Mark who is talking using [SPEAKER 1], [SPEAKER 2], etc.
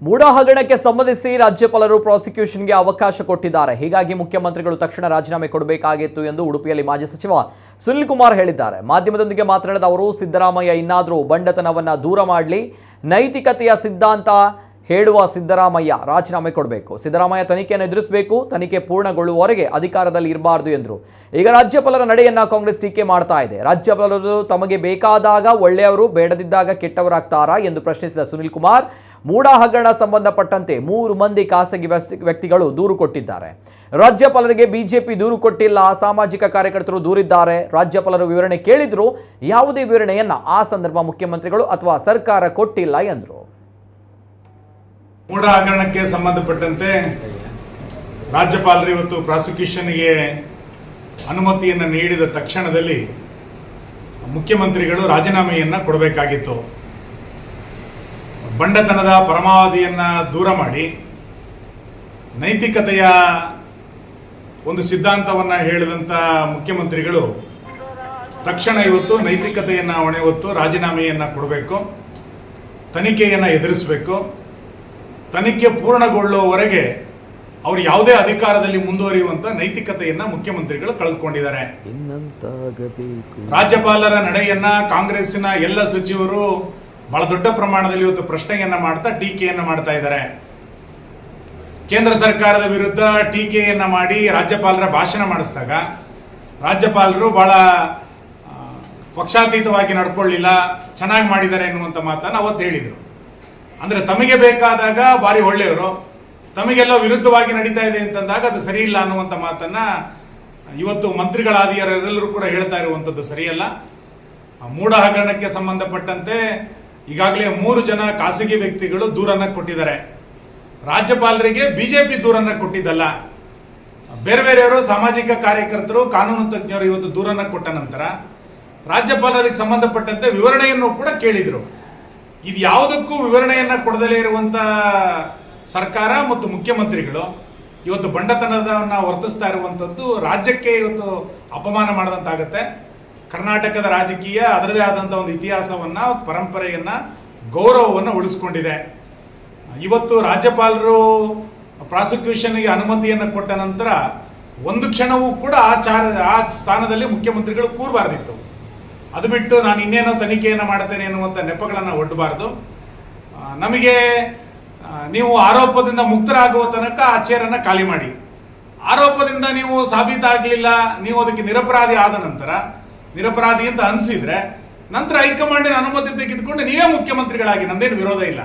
[SPEAKER 1] ಮೂಡ ಹಗರಣಕ್ಕೆ ಸಂಬಂಧಿಸಿ ರಾಜ್ಯಪಾಲರು ಪ್ರಾಸಿಕ್ಯೂಷನ್ಗೆ ಅವಕಾಶ ಕೊಟ್ಟಿದ್ದಾರೆ. ಹೀಗಾಗಿ ಮುಖ್ಯಮಂತ್ರಿಗಳು ತಕ್ಷಣ ರಾಜೀನಾಮೆ ಕೊಡಬೇಕಾಗಿತ್ತು ಎಂದು ಉಡುಪಿಯಲ್ಲಿ ಮಾಜಿ ಸಚಿವ ಸುನಿಲ್ ಕುಮಾರ್ ಹೇಳಿದ್ದಾರೆ. ಮಾಧ್ಯಮದೊಂದಿಗೆ ಮಾತನಾಡಿದ ಅವರು, ಸಿದ್ದರಾಮಯ್ಯ ಇನ್ನಾದರೂ ಬಂಡತನವನ್ನು ದೂರ ಮಾಡಲಿ, ನೈತಿಕತೆಯ ಸಿದ್ಧಾಂತ ಹೇಳುವ ಸಿದ್ದರಾಮಯ್ಯ ರಾಜೀನಾಮೆ ಕೊಡಬೇಕು, ಸಿದ್ದರಾಮಯ್ಯ ತನಿಖೆಯನ್ನು ಎದುರಿಸಬೇಕು, ತನಿಖೆ ಪೂರ್ಣಗೊಳ್ಳುವವರೆಗೆ ಅಧಿಕಾರದಲ್ಲಿ ಇರಬಾರದು ಎಂದರು. ಈಗ ರಾಜ್ಯಪಾಲರ ನಡೆಯನ್ನ ಕಾಂಗ್ರೆಸ್ ಟೀಕೆ ಮಾಡ್ತಾ ಇದೆ. ರಾಜ್ಯಪಾಲರು ತಮಗೆ ಬೇಕಾದಾಗ ಒಳ್ಳೆಯವರು, ಬೇಡದಿದ್ದಾಗ ಕೆಟ್ಟವರಾಗ್ತಾರಾ ಎಂದು ಪ್ರಶ್ನಿಸಿದ ಸುನಿಲ್ ಕುಮಾರ್, ಮೂಡ ಹಗರಣ ಸಂಬಂಧಪಟ್ಟಂತೆ 3 ಮಂದಿ ಖಾಸಗಿ ವ್ಯಕ್ತಿಗಳು ದೂರು ಕೊಟ್ಟಿದ್ದಾರೆ. ರಾಜ್ಯಪಾಲರಿಗೆ ಬಿಜೆಪಿ ದೂರು ಕೊಟ್ಟಿಲ್ಲ, ಸಾಮಾಜಿಕ ಕಾರ್ಯಕರ್ತರು ದೂರಿದ್ದಾರೆ. ರಾಜ್ಯಪಾಲರು ವಿವರಣೆ ಕೇಳಿದ್ರು, ಯಾವುದೇ ವಿವರಣೆಯನ್ನ ಆ ಸಂದರ್ಭ ಮುಖ್ಯಮಂತ್ರಿಗಳು ಅಥವಾ ಸರ್ಕಾರ ಕೊಟ್ಟಿಲ್ಲ ಎಂದರು.
[SPEAKER 2] ಮೂಡ ಹಗರಣಕ್ಕೆ ಸಂಬಂಧಪಟ್ಟಂತೆ ರಾಜ್ಯಪಾಲರು ಇವತ್ತು ಪ್ರಾಸಿಕ್ಯೂಷನ್ಗೆ ಅನುಮತಿಯನ್ನು ನೀಡಿದ ತಕ್ಷಣದಲ್ಲಿ ಮುಖ್ಯಮಂತ್ರಿಗಳು ರಾಜೀನಾಮೆಯನ್ನು ಕೊಡಬೇಕಾಗಿತ್ತು. ಬಂಡತನದ ಪರಮಾವಧಿಯನ್ನ ದೂರ ಮಾಡಿ ನೈತಿಕತೆಯ ಒಂದು ಸಿದ್ಧಾಂತವನ್ನ ಹೇಳಿದಂತ ಮುಖ್ಯಮಂತ್ರಿಗಳು ತಕ್ಷಣ ಇವತ್ತು ನೈತಿಕತೆಯನ್ನ ಹೊಣೆ ಹೊತ್ತು ರಾಜೀನಾಮೆಯನ್ನ ಕೊಡಬೇಕು, ತನಿಖೆಯನ್ನ ಎದುರಿಸಬೇಕು. ತನಿಖೆ ಪೂರ್ಣಗೊಳ್ಳುವವರೆಗೆ ಅವರು ಯಾವುದೇ ಅಧಿಕಾರದಲ್ಲಿ ಮುಂದುವರಿಯುವಂತ ನೈತಿಕತೆಯನ್ನ ಮುಖ್ಯಮಂತ್ರಿಗಳು ಕಳೆದುಕೊಂಡಿದ್ದಾರೆ. ರಾಜ್ಯಪಾಲರ ನಡೆಯನ್ನ ಕಾಂಗ್ರೆಸ್ಸಿನ ಎಲ್ಲ ಸಚಿವರು ಬಹಳ ದೊಡ್ಡ ಪ್ರಮಾಣದಲ್ಲಿ ಇವತ್ತು ಪ್ರಶ್ನೆಯನ್ನ ಮಾಡ್ತಾ ಟೀಕೆಯನ್ನ ಮಾಡ್ತಾ ಇದ್ದಾರೆ. ಕೇಂದ್ರ ಸರ್ಕಾರದ ವಿರುದ್ಧ ಟೀಕೆಯನ್ನ ಮಾಡಿ ರಾಜ್ಯಪಾಲರ ಭಾಷಣ ಮಾಡಿಸಿದಾಗ ರಾಜ್ಯಪಾಲರು ಬಹಳ ಪಕ್ಷಾತೀತವಾಗಿ ನಡ್ಕೊಳ್ಳಿಲ್ಲ, ಚೆನ್ನಾಗಿ ಮಾಡಿದ್ದಾರೆ ಎನ್ನುವಂತ ಮಾತನ್ನ ಅವತ್ತು ಹೇಳಿದರು. ಅಂದ್ರೆ ತಮಗೆ ಬೇಕಾದಾಗ ಬಾರಿ ಒಳ್ಳೆಯವರು, ತಮಗೆಲ್ಲ ವಿರುದ್ಧವಾಗಿ ನಡೀತಾ ಇದೆ ಅಂತಂದಾಗ ಅದು ಸರಿ ಇಲ್ಲ ಅನ್ನುವಂತ ಮಾತನ್ನ ಇವತ್ತು ಮಂತ್ರಿಗಳಾದಿಯರೆಲ್ಲರೂ ಕೂಡ ಹೇಳ್ತಾ ಇರುವಂತದ್ದು ಸರಿಯಲ್ಲ. ಮೂಡ ಹಗರಣಕ್ಕೆ ಸಂಬಂಧಪಟ್ಟಂತೆ ಈಗಾಗಲೇ 3 ಜನ ಖಾಸಗಿ ವ್ಯಕ್ತಿಗಳು ದೂರನ್ನ ಕೊಟ್ಟಿದ್ದಾರೆ. ರಾಜ್ಯಪಾಲರಿಗೆ ಬಿಜೆಪಿ ದೂರನ್ನ ಕೊಟ್ಟಿದ್ದಲ್ಲ, ಬೇರೆ ಬೇರೆಯವರು ಸಾಮಾಜಿಕ ಕಾರ್ಯಕರ್ತರು, ಕಾನೂನು ತಜ್ಞರು ಇವತ್ತು ದೂರನ್ನ ಕೊಟ್ಟ ನಂತರ ರಾಜ್ಯಪಾಲರಿಗೆ ಸಂಬಂಧಪಟ್ಟಂತೆ ವಿವರಣೆಯನ್ನು ಕೂಡ ಕೇಳಿದ್ರು. ಇದು ಯಾವುದಕ್ಕೂ ವಿವರಣೆಯನ್ನ ಕೊಡದಲೇ ಇರುವಂತ ಸರ್ಕಾರ ಮತ್ತು ಮುಖ್ಯಮಂತ್ರಿಗಳು ಇವತ್ತು ಬಂಡತನದನ್ನ ವರ್ತಿಸ್ತಾ ಇರುವಂತದ್ದು ರಾಜ್ಯಕ್ಕೆ ಇವತ್ತು ಅಪಮಾನ ಮಾಡದಂತಾಗತ್ತೆ. ಕರ್ನಾಟಕದ ರಾಜಕೀಯ ಅದರದೇ ಆದಂತಹ ಒಂದು ಇತಿಹಾಸವನ್ನ, ಪರಂಪರೆಯನ್ನ, ಗೌರವವನ್ನು ಉಳಿಸ್ಕೊಂಡಿದೆ. ಇವತ್ತು ರಾಜ್ಯಪಾಲರು ಪ್ರಾಸಿಕ್ಯೂಷನ್ಗೆ ಅನುಮತಿಯನ್ನು ಕೊಟ್ಟ ನಂತರ ಒಂದು ಕ್ಷಣವೂ ಕೂಡ ಆ ಸ್ಥಾನದಲ್ಲಿ ಮುಖ್ಯಮಂತ್ರಿಗಳು ಕೂರಬಾರ್ದಿತ್ತು. ಅದು ಬಿಟ್ಟು ನಾನು ಇನ್ನೇನೋ ತನಿಖೆಯನ್ನು ಮಾಡ್ತೇನೆ ಎನ್ನುವಂತ ನೆಪಗಳನ್ನು ಒಡ್ಡಬಾರದು. ನಮಗೆ ನೀವು ಆರೋಪದಿಂದ ಮುಕ್ತರಾಗುವ ತನಕ ಆ ಚೇರನ್ನ ಖಾಲಿ ಮಾಡಿ, ಆರೋಪದಿಂದ ನೀವು ಸಾಬೀತಾಗಲಿಲ್ಲ, ನೀವು ಅದಕ್ಕೆ ನಿರಪರಾಧಿ ಆದ ನಂತರ, ನಿರಪರಾಧಿ ಅಂತ ಅನ್ಸಿದ್ರೆ ನಂತರ ಹೈಕಮಾಂಡಿನ ಅನುಮತಿ ತೆಗೆದುಕೊಂಡು ನೀವೇ ಮುಖ್ಯಮಂತ್ರಿಗಳಾಗಿ, ನಂದೇನು ವಿರೋಧ ಇಲ್ಲ.